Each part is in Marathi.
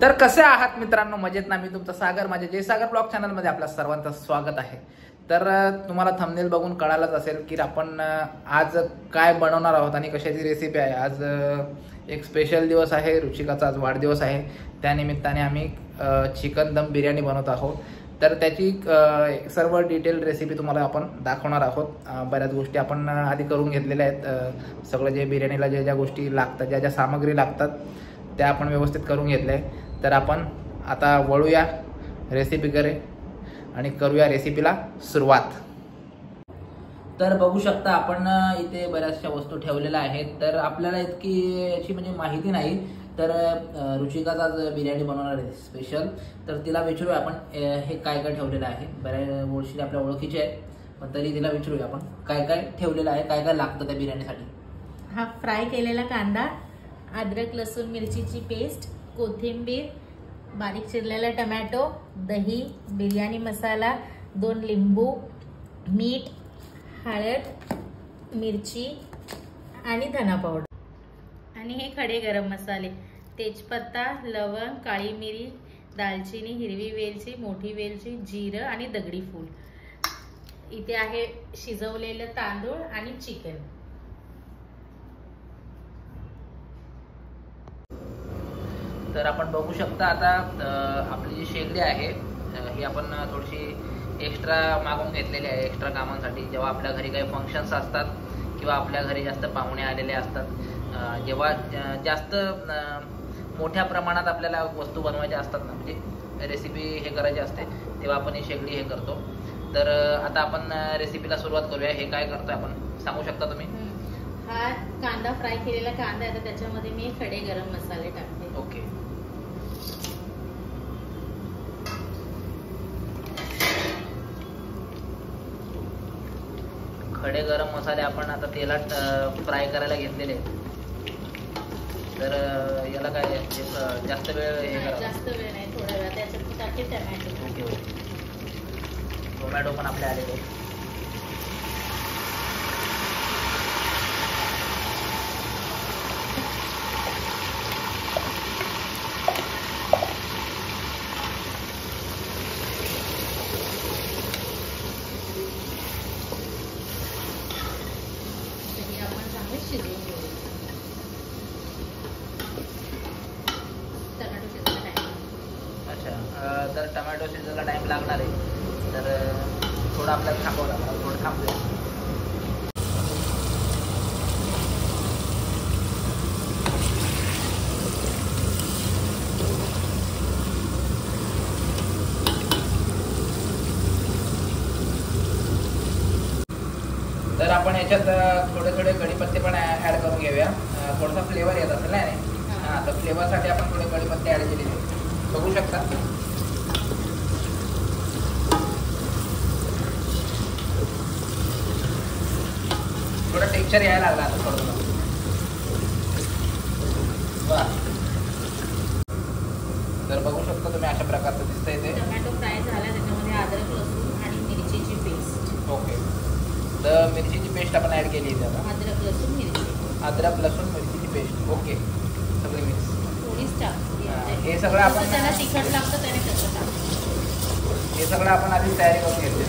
तर कसे आहात मित्रांनो? मजेत ना? मी तुमचा सागर, माझ्या जय सागर ब्लॉग चॅनलमध्ये आपल्या सर्वांचं स्वागत आहे। तर तुम्हाला थंबनेल बघून कळालंच असेल की आपण आज काय बनवणार आहोत आणि कशाची रेसिपी आहे। आज एक स्पेशल दिवस आहे, रुचिकाचा आज वाढदिवस आहे। त्यानिमित्ताने आम्ही चिकन दम बिर्याणी बनवत आहोत। तर त्याची सर्व डिटेल रेसिपी तुम्हाला आपण दाखवणार आहोत। बऱ्याच गोष्टी आपण आधी करून घेतलेल्या आहेत। सगळं जे बिर्याणीला ज्या गोष्टी लागतात, ज्या सामग्री लागतात त्या आपण व्यवस्थित करून घेतले। तर आपण आता वळूया रेसिपीकडे आणि करूया रेसिपीला सुरुवात। तर बघू शकता आपण इथे बऱ्याचशा वस्तू ठेवलेल्या आहेत। तर आपल्याला इतकी याची म्हणजे माहिती नाही। तर रुचिकाचा आज बिर्याणी बनवणार आहे स्पेशल। तर तिला विचारूया आपण हे काय काय ठेवलेलं आहे। बऱ्याच गोष्टी आपल्या ओळखीचे आहेत, पण तरी तिला विचारूया आपण काय काय ठेवलेलं आहे, काय काय लागतं त्या बिर्याणीसाठी। हा फ्राय केलेला कांदा, अद्रक लसूण मिरचीची पेस्ट, कोथिंबीर, बारीक चिरलेला टोमॅटो, दही, बिर्याणी मसाला, 2 लिंबू, मीठ, हळद, मिरची आणि धना पावडर आणि हे खडे गरम मसाले, तेजपत्ता, लवंग, काळी मिरी, दालचिनी, हिरवी वेलची, मोठी वेलची, जिरं आणि दगडी फूल। इथे आहे शिजवलेलं तांदूळ आणि चिकन। तर आपण बघू शकता आता आपली जी शेगडी आहे ही आपण थोडीशी एक्स्ट्रा मागवून घेतलेली आहे एक्स्ट्रा कामांसाठी। जेव्हा आपल्या घरी काही फंक्शन्स असतात किंवा आपल्या घरी जास्त पाहुणे आलेले असतात, जेव्हा जास्त मोठ्या प्रमाणात आपल्याला वस्तू बनवायच्या असतात ना, म्हणजे रेसिपी हे करायची असते, तेव्हा आपण ही शेगडी हे करतो। तर आता आपण रेसिपीला सुरुवात करूया। हे काय करतोय आपण सांगू शकता तुम्ही? हा कांदा फ्राय केलेला कांदा आहे, तर त्याच्यामध्ये मी खडे गरम मसाले टाकते। ओके। खडे गरम मसाले आपण आता तेलात फ्राय करायला घेतलेले आहेत। तर याला काय जास्त वेळ हे करा? जास्त वेळ नाही, थोडा वेळ। त्याच्यात टाकते टोमॅटो। Okay okay. टोमॅटो पण आपले आलेले आहेत। तर टोमॅटो शिजायला टाइम लागणार आहे, तर थोडं आपल्याला थांबावं लागणार, थोडं थांबूया। तर आपण याच्यात थोडे थोडे कढीपत्ते पण ऍड करून घेऊया। थोडासा फ्लेवर येत असेल ना? हां, तर फ्लेवरसाठी आपण थोडे कढीपत्ते ऍड केलेले बघू शकता। थोडा टेक्स्चर यायला लागला आता थोडं। वा, तर बघू शकता तुम्ही अशा प्रकारचं दिसतंय ते। टोमॅटो फ्राय झाला, त्याच्यामध्ये अद्रक लसूण आणि मिरचीची पेस्ट। ओके। तर मिरचीची पेस्ट आपण ऍड केली आहे आता। अद्रक लसूण मिरची, अद्रक लसूण मिरचीची पेस्ट। ओके, सगळी मिक्स थोडीच टाकते। हे सगळं आपण त्याला तिखट लागतं त्याने तसं टाकते। हे सगळं आपण आधी तयारी करून घेतली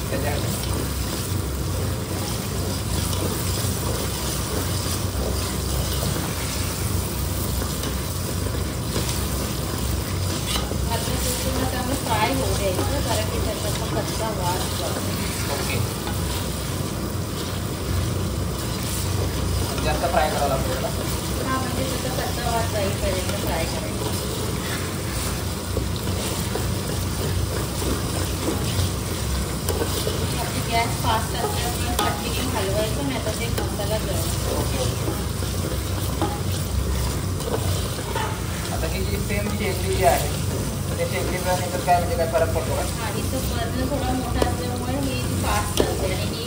त्याच्यामध्ये। फ्राय होऊ द्यायचं, कारण की त्याचा कच्चा वास जातो। ओके, जास्त फ्राय करावं लागतं त्याला। हा, म्हणजे त्याचा कच्चा वास जाईपर्यंत फ्राय करायचं। आपली गॅस फास्ट असल्यामुळे कंटिन्यू हलवायचं, नाही तर ते मसाला जळतो। Okay okay. आता ही जी सेम शेगडी जी आहे, त्या शेगडीचा याच्यात काय म्हणजे काय फरक पडतो का? हा, इथं बर्न थोडा मोठा असल्यामुळे ही फास्ट चालते आणि ही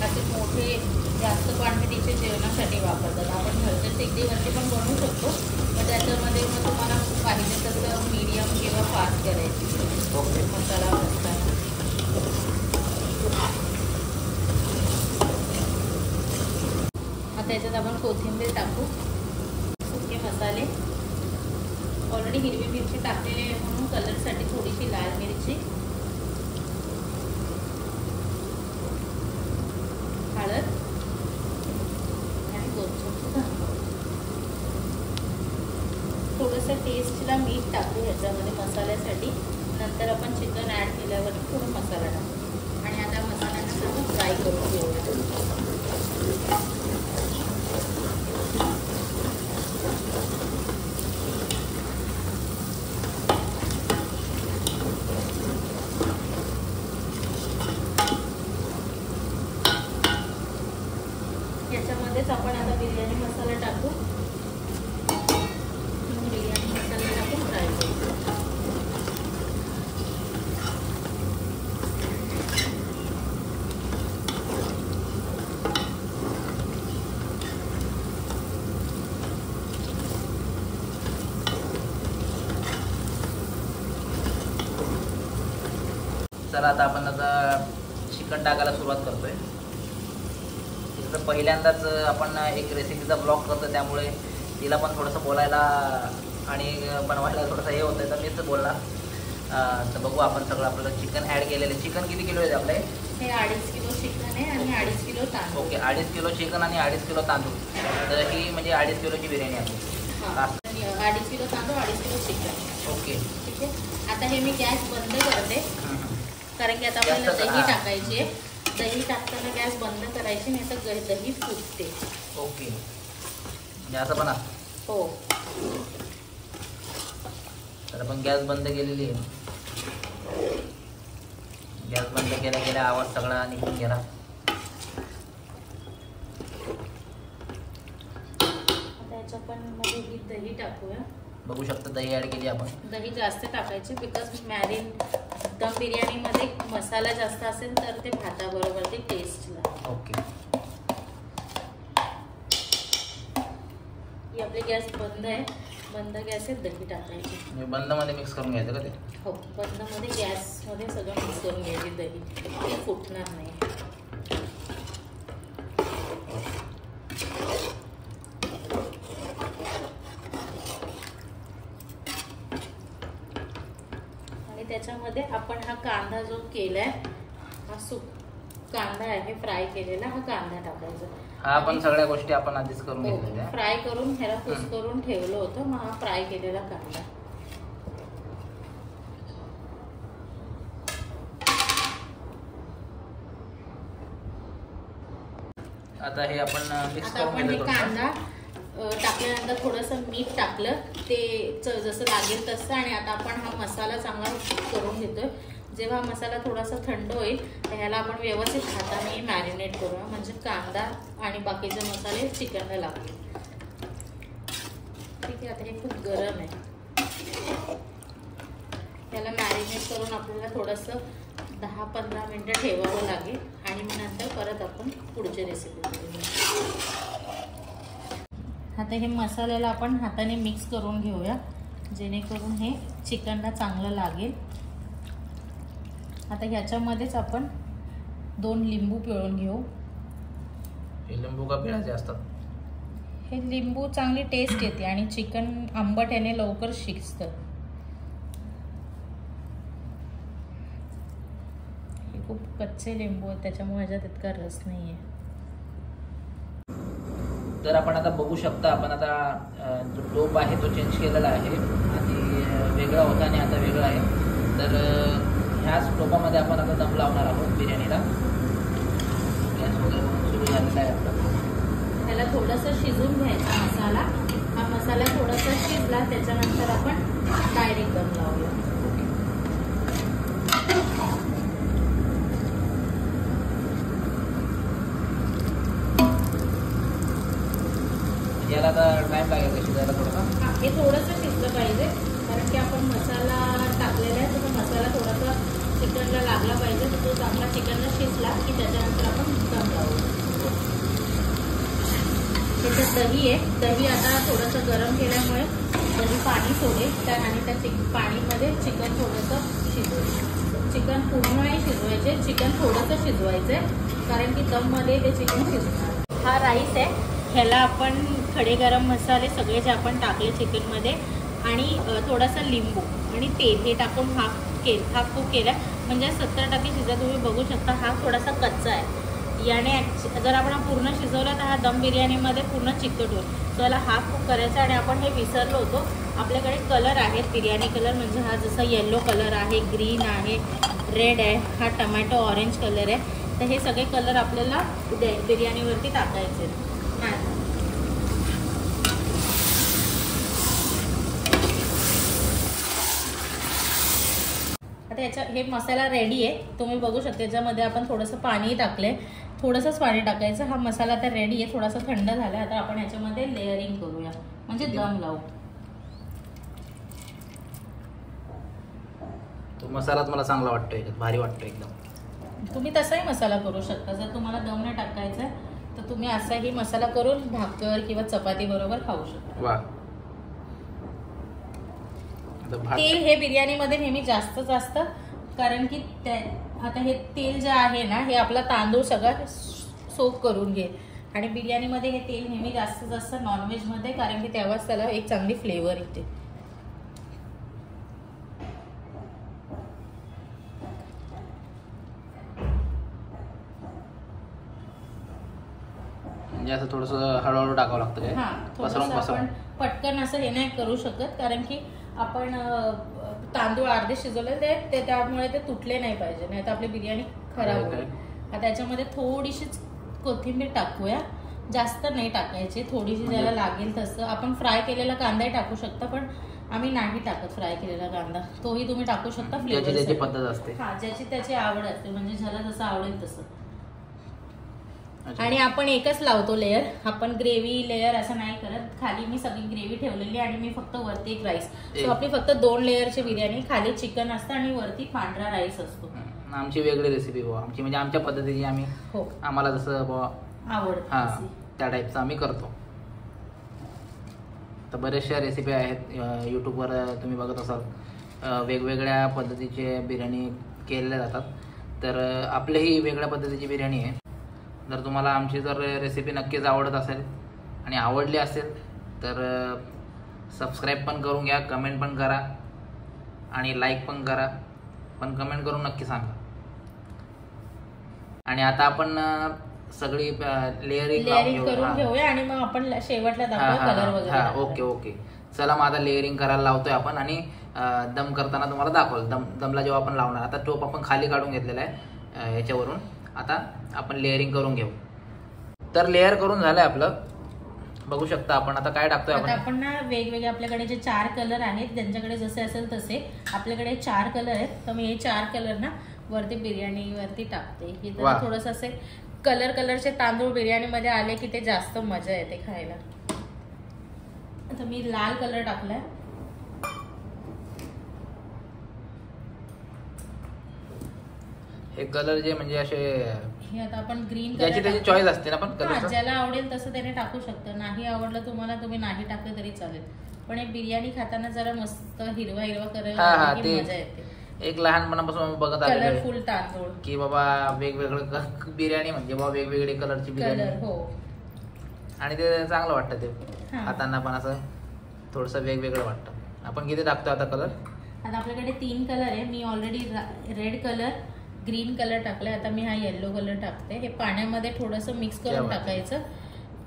असे मोठे जास्त क्वांटिटीचे जेवणासाठी वापरतात। आपण घरच्या शेगडीवरती पण बनवू शकतो, पण त्याच्यामध्ये मग तुम्हाला पाहिजे तसं मीडियम किंवा फास्ट करायची। ओके। मसाला भरताना आता याच्यात आपण कोथिंबीर टाकू, सुके मसाले, ऑलरेडी हिरवी मिरची टाकलेली आहे म्हणून कलरसाठी थोडीशी लाल मिरची, हळद आणि 2 चमचे धने. थोडंसं टेस्टला मीठ टाकू ह्याच्यामध्ये मसाल्यासाठी. नंतर आपण चिकन ॲड केल्यावर थोडं मसाला टाकू आणि आता मसाल्यांना सगळं फ्राय करून घेऊया. याच्यामध्येच आपण आता बिर्याणी मसाला टाकू. बिर्याणी मसाला टाकून फ्राय करू. चला आता आपण आता चिकन टाकायला सुरुवात करतोय. तर पहिल्यांदाच आपण एक रेसिपीचा ब्लॉग करतो, त्यामुळे तिला पण थोडंसं बोलायला आणि बनवायला थोडंसं हे होतं, तर मीच बोलणार. तर बघू आपण सगळं आपलं चिकन ॲड केलेलं. चिकन किती किलो आहे आपले? हे 2.5 किलो चिकन आहे आणि 2.5 किलो तांदूळ. ओके, 2.5 किलो चिकन आणि 2.5 किलो तांदूळ. तर ही म्हणजे 2.5 किलोची बिर्याणी आहे. 2.5 किलो तांदूळ, 2.5 किलो चिकन. ओके, ठीक आहे. आता हे मी गॅस बंद करते, कारण की आता आपल्याला दही टाकायची आहे. दही टाकताना गॅस बंद करायची, नाही तर दही फुटते. ओके, म्हणजे असं पण असतं. हो. तर आपण गॅस बंद केलेली आहे. गॅस बंद केल्या केल्या आवाज सगळा निघून गेला. आता याच्या पण मध्ये ही दही टाकूया. बघू शकता दही ॲड केली आपण. दही जास्त टाकायची, बिकॉज दम बिर्याणीमध्ये मसाला जास्त असेल तर ते भाताबरोबर ते टेस्ट लागते. ओके, ही आपली गॅस बंद आहे. बंद गॅस आहे, दही टाकायची. म्हणजे बंदमध्ये मिक्स करून घ्यायचं का ते? हो, बंदमध्ये गॅसमध्ये सगळं मिक्स करून घ्यायची दही. ते फुटणार नाही. त्याच्यामध्ये आपण हा कांदा जो केलाय, हा कांदा आहे फ्राय केलेला, हा कांदा टाकायचा. हा आपण सगळ्या गोष्टी आपण आधीच करून घेतलेल्या. फ्राय करून ह्याला कुस करून ठेवलं होतं. मग हा फ्राय केलेला कांदा. आता हे आपण मिक्स करून आपण हे कांदा टाकल्यानंतर थोडंसं मीठ टाकलं, ते जसं लागेल तसं. आणि आता आपण हा मसाला चांगला करून घेतोय. जेव्हा मसाला थोडासा थंड होईल तर ह्याला आपण व्यवस्थित हाताने मॅरिनेट करूया, म्हणजे कांदा आणि बाकीचे मसाले चिकनला लागतील. ठीक आहे. आता हे खूप गरम आहे. त्याला मॅरिनेट करून आपल्याला थोडंसं 10-15 मिनटं ठेवावं लागेल आणि मग नंतर परत आपण पुढची रेसिपी करूया. आता हे मसाल्याला आपण हाताने मिक्स करून घेऊया, जेणेकरून हे चिकनला चांगलं लागेल. आता ह्याच्यामध्येच आपण 2 लिंबू पिळून घेऊ. हे लिंबू का पिळायचे असतात? हे लिंबू चांगली टेस्ट येते आणि चिकन आंबट याने लवकर शिजतं. हे खूप कच्चे लिंबू आहेत, त्याच्यामुळे ह्याच्यात इतका रस नाही आहे. तर आपण आता बघू शकता, आपण आता जो टोप आहे तो चेंज केलेला आहे. आणि वेगळा होता आणि आता वेगळा आहे. तर ह्याच टोपामध्ये आपण आता दम लावणार आहोत बिर्याणीला. गॅस वगैरे सुरू झालेला आहे आपला. त्याला थोडंसं शिजून घ्यायचा मसाला. हा मसाला थोडासा शिजला त्याच्यानंतर आपण डायरेक्ट दम लावूया. याला आता टाइम लागेल का शिजायला थोडासा? हे थोडंसं शिजलं पाहिजे, कारण की आपण मसाला टाकलेला आहे, तर मसाला थोडासा चिकनला लागला पाहिजे. तर तो चांगला चिकनला शिजला की त्याच्यानंतर आपण दम लावू. त्याच्यात दही आहे. दही आता थोडंसं गरम केल्यामुळे दही पाणी सोडेल आणि त्या पाणीमध्ये चिकन थोडंसं शिजवेल. चिकन पूर्ण नाही शिजवायचे, चिकन थोडंसं शिजवायचं आहे, कारण की दममध्ये ते चिकन शिजणार. हा राईस आहे. ह्याला आपण खडे गरम मसाले सगळे जे आपण टाकले चिकनमध्ये आणि थोडासा लिंबू आणि तेल हे टाकून हाफ कुक केला म्हणजे 70% शिजला. तुम्ही बघू शकता हा थोडासा कच्चा आहे. याने जर आपण पूर्ण शिजवला तर हा दम बिर्याणीमध्ये पूर्ण चिकट होईल. सो याला हाफ कुक करायचा. आणि आपण हे विसरलो होतो, आपल्याकडे कलर आहेत बिर्याणी कलर, म्हणजे हा जसा येलो कलर आहे, ग्रीन आहे, रेड आहे, हा टमॅटो ऑरेंज कलर आहे. तर हे सगळे कलर आपल्याला बिर्याणीवरती टाकायचे. आता याच्या हे मसाला रेडी आहे. तुम्ही बघू शकता याच्यामध्ये आपण थोडंसं पाणी टाकलंय, थोडंसंच पाणी टाकायचं. हा मसाला आता रेडी आहे, थोडासा थंड झाला. आता आपण याच्यामध्ये लेअरिंग करूया म्हणजे दम लावू. तो मसालाच मला चांगला वाटतोय, भारी वाटतोय एकदम. तुम्ही तसाही मसाला करू शकता. जर तुम्हाला दम नाही टाकायचा तर तुम्ही असाही मसाला करून भाकर किंवा चपाती बरोबर खाऊ शकता. वा. तेल हे बिर्याणीमध्ये नेहमी जास्त असतं, कारण की आता हे तेल जे आहे ना हे आपला तांदूळ सगळं सोक करून घे. आणि बिर्याणीमध्ये हे तेल नेहमी जास्त असतं नॉनव्हेजमध्ये, कारण की तेव्हाच त्याला एक चांगली फ्लेवर येते. म्हणजे असं थोडंसं हळूहळू टाकावं लागतं काय? हा, थोडंसं आपण पटकन असं हे नाही करू शकत, कारण की आपण तांदूळ अर्धे शिजवले ते त्यामुळे ते तुटले नाही पाहिजे, नाही तर आपली बिर्याणी खराब होईल. आता त्याच्यामध्ये थोडीशीच कोथिंबीर टाकूया, जास्त नाही टाकायची, थोडीशी ज्याला लागेल तसं. आपण फ्राय केलेला कांदाही टाकू शकता, पण आम्ही नाही टाकत फ्राय केलेला कांदा. तोही तुम्ही टाकू शकता, फ्लेवर पद्धत असते. हा, ज्याची त्याची आवड असते, म्हणजे ज्याला जसं आवडेल तसं. आणि आपण एकच लावतो लेअर, आपण ग्रेव्ही लेअर असं नाही करत. खाली मी सगळी ग्रेव्ही ठेवलेली आणि मी फक्त वरती एक राईस. सो आपली फक्त 2 लेअरची बिर्याणी, खाली चिकन असतं आणि वरती पांढरा राईस असतो. आमची वेगळी रेसिपी बुवा, आमची म्हणजे आमच्या पद्धतीची आम्ही, आम्हाला जसं बुवा आवडतं त्या टाईपचं आम्ही करतो. तर बऱ्याचशा रेसिपी आहेत यूट्यूबवर, तुम्ही बघत असाल वेगवेगळ्या पद्धतीचे बिर्याणी केलेल्या जातात. तर आपलीही वेगळ्या पद्धतीची बिर्याणी आहे. जर तुम्हाला आमची जर रेसिपी नक्कीच आवडत असेल आणि आवडली असेल तर सबस्क्राईब पण करून घ्या, कमेंट पण करा आणि लाईक पण करा, पण कमेंट करून नक्की सांगा. आणि आता आपण सगळी लेअरिंग करून घेऊया आणि मग आपण शेवटला दाखवू कलर वगैरे. ओके. चला मग आता लेअरिंग करायला लावतोय आपण आणि दम करताना तुम्हाला दाखवलं. दमला जेव्हा आपण लावणार, आता टोप आपण खाली काढून घेतलेला आहे याच्यावरून. आता आपण लेअरिंग करून घेऊ. तर लेअर करून झालंय आपलं, बघू शकता आपण. आता काय टाकतोय आपण ना वेगवेगळे आपल्याकडे जे 4 कलर आहेत, ज्यांच्याकडे जसे असेल तसे. आपल्याकडे 4 कलर आहेत, तर मी हे 4 कलर ना वरती बिर्याणी वरती टाकते. हे थोडंसं असे कलरचे तांदूळ बिर्याणीमध्ये आले की ते जास्त मजा येते खायला. आता मी लाल कलर टाकलाय. हे कलर जे म्हणजे असे, हे आता आपण ग्रीन कलर, ज्याची त्याची चॉईस असते ना, पण कलर ज्याला आवडेल तसं त्याने टाकू शकतं. नाही आवडलं तुम्हाला, तुम्ही नाही टाकलं तरी चालेल. पण हे बिर्याणी खाताना जरा मस्त हिरवा करायला मजा येते. एक लहानपणापासून बघत आलेलो आहे कलरफुल तांदूळ की बाबा वेगवेगळं बिर्याणी म्हणजे बाबा वेगवेगळे कलरची बिर्याणी. हो, आणि ते चांगलं वाटतं. ते खाताना पण असं थोडंसं वेगवेगळं वाटतं. आपण किती टाकतो आता कलर? आता आपल्याकडे 3 कलर आहे. मी already red colour, green colour टाकलाय. आता मी हा येलो कलर टाकते. हे पाण्यामध्ये थोडंसं मिक्स करून टाकायचं.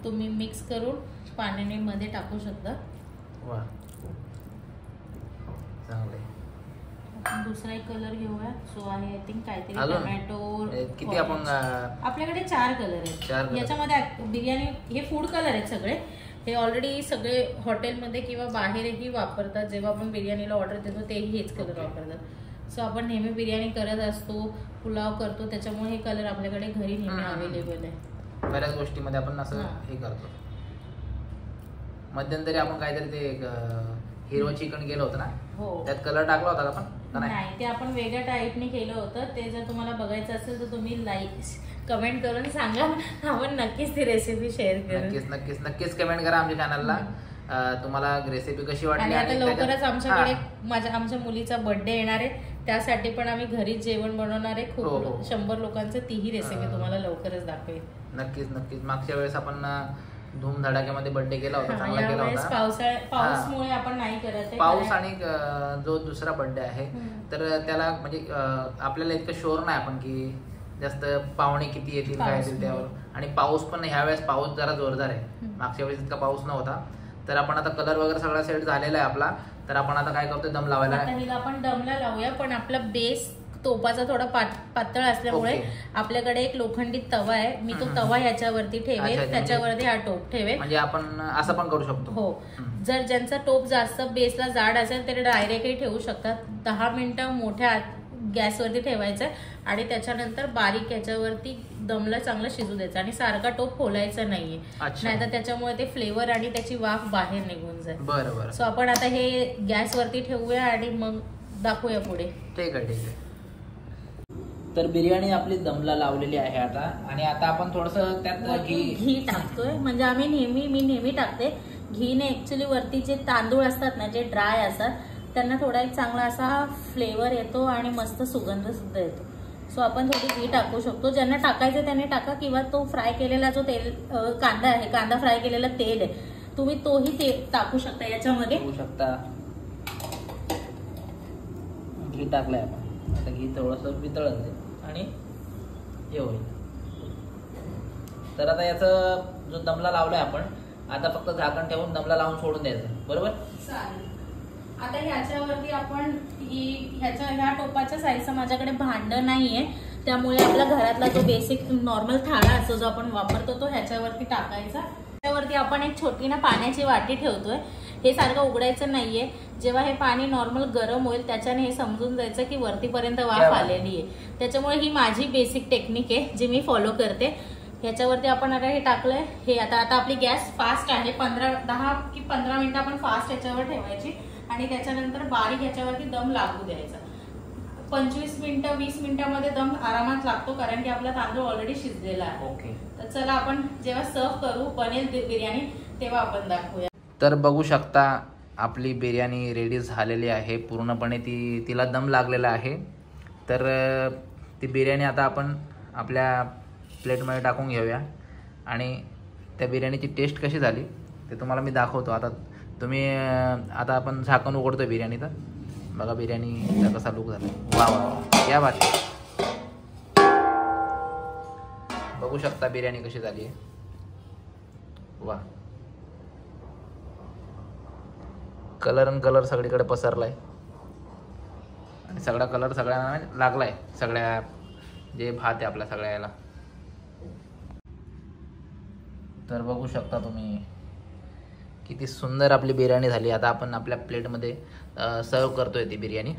तुम्ही मिक्स करून पाण्याने मध्ये टाकू शकता. वा, चांगलं. आपण दुसरा एक कलर घेऊया. सो आहे आय थिंक काहीतरी टोमॅटो. किती आपण? आपल्याकडे 4 कलर आहेत याच्यामध्ये. बिर्याणी हे फूड कलर आहेत सगळे. हे ऑलरेडी सगळे हॉटेलमध्ये किंवा बाहेरही वापरतात. जेव्हा आपण बिर्याणीला ऑर्डर देतो तेही हेच कलर वापरतात. सो आपण नेहमी बिर्याणी करत असतो, पुलाव करतो, त्याच्यामुळे हे कलर आपल्याकडे घरी नेहमी अवेलेबल आहे. बऱ्याच गोष्टीमध्ये आपण असं हे करतो. मध्यंतरी आपण काहीतरी ते हिरवं चिकन केलं होतं ना, त्यात कलर टाकला होता का आपण? नाही, ते आपण वेगळ्या टाईपने केलं होतं. ते जर तुम्हाला बघायचं असेल तर तुम्ही कमेंट करून सांगा, आपण नक्कीच ती रेसिपी शेअर करू. नक्कीच कमेंट करा आमच्या चॅनलला. तुम्हाला रेसिपी कशी वाटली? आणि आता लवकरच आमच्याकडे आमच्या मुलीचा बर्थडे येणार आहे, त्यासाठी पण आम्ही घरीच जेवण बनवणार आहे. खूप 100 लोकांचं, तीही रेसिपी तुम्हाला लवकरच दाखवेल. नक्कीच. मागच्या वेळेस आपण धूमधडाक्यामध्ये बर्थडे केला होता, चांगला केला होता. पावसामुळे आपण नाही करत. पाऊस आणि जो दुसरा बर्थडे आहे तर त्याला म्हणजे आपल्याला इतकं शुअर नाही आपण की जास्त पाहुणे किती येतील काय येतील त्यावर. आणि पाऊस पण ह्या वेळेस पाऊस जरा जोरदार आहे, मागच्या वेळेस इतका पाऊस नव्हता. तर आपण आता कलर वगैरे सगळा सेट झालेला आहे आपला. तर आपण आता काय करतोय, दम लावायला. आपण दमला लावूया, पण आपला बेस तोपाचा थोडा पातळ असल्यामुळे आपल्याकडे एक लोखंडी तवा आहे. मी तो तवा ह्याच्यावरती ठेवेल, त्याच्यावरती हा टोप ठेवेल. म्हणजे आपण असं पण करू शकतो. हो, जर ज्यांचा टोप जास्त बेसला जाड असेल तर डायरेक्टही ठेवू शकतात. 10 मिनिटं मोठ्या गॅसवरती ठेवायचं आणि त्याच्यानंतर बारीक याच्यावरती दमला चांगलं शिजू द्यायचं आणि सारखा टोप खोलायचा नाहीये, नाहीतर त्याच्यामुळे ते फ्लेवर आणि त्याची वाफ बाहेर निघून जाईल. बरोबर. सो आपण आता हे गॅसवरती ठेवूया आणि मग दाखवूया पुढे. ठीक आहे. तर बिर्याणी आपली दमला लावलेली आहे आता. आणि आता आपण थोडंसं त्यात घी टाकतोय. म्हणजे मी नेहमी टाकते घीने. ऍक्च्युली वरती जे तांदूळ असतात ना, जे ड्राय असतात, त्यांना थोडा एक चांगला असा फ्लेवर येतो आणि मस्त सुगंध सुद्धा येतो. सो आपण थोडी घी टाकू शकतो. ज्यांना टाकायचं त्याने टाका, किंवा तो फ्राय केलेला जो तेल कांदा आहे, कांदा फ्राय केलेला तेल आहे, तुम्ही तोही तेल टाकू शकता याच्यामध्ये. घी टाकलंय आपण. आता घी थोडंसं वितळत आणि हे होईल. तर आता याचा जो दमला लावलाय आपण, आता फक्त झाकण ठेवून दमला लावून सोडून द्यायचं. बरोबर. चालेल. आता ह्याच्यावरती आपण ह्या टोपाच्या साईजचं माझ्याकडे भांड नाहीये, त्यामुळे आपला घरातला जो बेसिक नॉर्मल थाळा असतो जो आपण वापरतो तो ह्याच्यावरती टाकायचा. त्यावरती आपण एक छोटी ना पाण्याची वाटी ठेवतोय. हे सारखं उघडायचं नाहीये. जेव्हा हे पाणी नॉर्मल गरम होईल त्याच्याने हे समजून जायचं की वरतीपर्यंत वाफ आलेली आहे. त्याच्यामुळे ही माझी बेसिक टेक्निक आहे जी मी फॉलो करते. ह्याच्यावरती आपण आता हे टाकलंय. हे आता आपली गॅस फास्ट आहे. 10 की 15 मिनिटं आपण फास्ट ह्याच्यावर ठेवायची आणि त्याच्यानंतर बारीक ह्याच्यावरती दम लागू द्यायचा. 25 मिनिटं 20 मिनिटांमध्ये दम आरामात लागतो, कारण की आपला तांदूळ ऑलरेडी शिजलेला आहे. ओके. तर चला आपण जेव्हा सर्व करू बनेल बिर्याणी तेव्हा आपण दाखवूया. तर बघू शकता आपली बिर्याणी रेडी झालेली आहे पूर्णपणे. तिला दम लागलेला आहे. तर ती बिर्याणी आता आपण आपल्या प्लेटमध्ये टाकून घेऊया आणि त्या बिर्याणीची टेस्ट कशी झाली ते तुम्हाला मी दाखवतो. आता आपण झाकण उघडतोय बिर्याणीचं. बघा बिर्याणीचा कसा लुक झाला. वा वा, क्या बात आहे. बघू शकता बिर्याणी कशी झाली आहे. वा, कलर सगळीकडे पसरलाय आणि सगळा कलर सगळ्यांना लागलाय, सगळ्या जे भात आहे आपल्या सगळ्या याला. तर बघू शकता तुम्ही किती सुंदर आपली बिर्याणी झाली. आता आपण आपल्या प्लेटमध्ये सर्व करतोय ती बिर्याणी.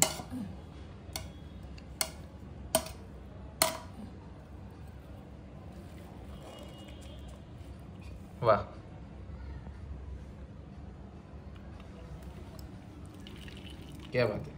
वा, क्या बात है.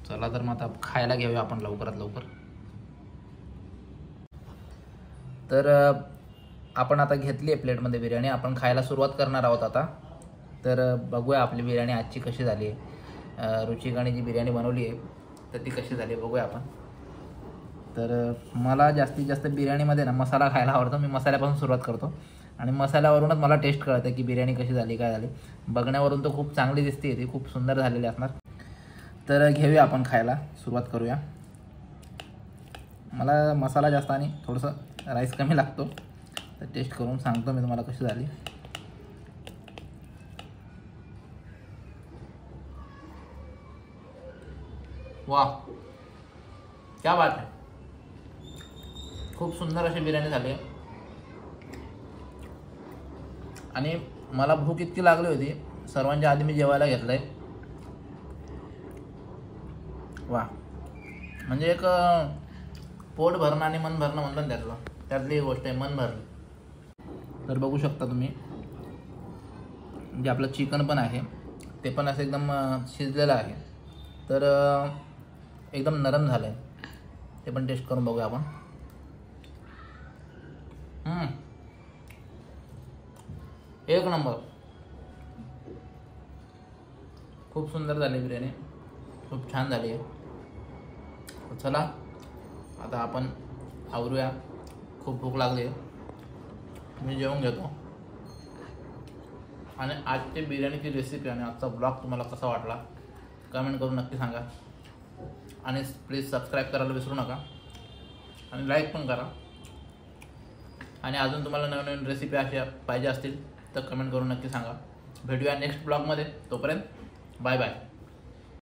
चला तर मग आता खायला घेऊया आपण लवकरात लवकर. तर आपण आता घेतली आहे प्लेटमध्ये बिर्याणी. आपण खायला सुरुवात करणार आहोत आता. तर बघूया आपली बिर्याणी आजची कशी झाली आहे. रुचिकाने जी बिर्याणी बनवली आहे तर ती कशी झाली बघूया आपण. तर मला जास्तीत जास्त बिर्याणीमध्ये ना मसाला खायला आवडतो. मी मसाल्यापासून सुरुवात करतो आणि मसाल्यावरूनच मला टेस्ट कळतं की बिर्याणी कशी झाली काय झाली. बघण्यावरून तर खूप चांगली दिसते, ती खूप सुंदर झालेली असणार. तर घेऊया आपण खायला सुरुवात करूया. मला मसाला जास्त आणि थोडंसं राईस कमी लागतो. तर टेस्ट करून सांगतो मी तुम्हाला कशी झाली. वाह, क्या बात आहे. खूप सुंदर अशी बिर्याणी झाली आणि मला भूक इतकी लागली होती. सर्वांच्या आधी मी जेवायला घेतलंय. वा, म्हणजे एक पोट भरणं आणि मन भरणं म्हणतात त्यातली गोष्ट आहे, मन भरली. तर बघू शकता तुम्ही जे आपलं चिकन पण आहे ते पण असं एकदम शिजलेलं आहे. तर एकदम नरम झालं आहे ते पण टेस्ट करून बघूया आपण. एक नंबर, खूप सुंदर झाली बिर्याणी, खूप छान झाली आहे. चला आता आपण आवरूया, खूप भूक लागली आहे, मी जेवून घेतो. आणि आजची बिर्याणीची रेसिपी आणि आजचा ब्लॉग तुम्हाला कसा वाटला कमेंट करून नक्की सांगा. आणि प्लीज सबस्क्राईब करायला विसरू नका आणि लाईक पण करा. आणि अजून तुम्हाला नवीन नवीन रेसिपी अशा पाहिजे असतील तर कमेंट करून नक्की सांगा. भेटूया नेक्स्ट ब्लॉगमध्ये. तोपर्यंत बाय बाय.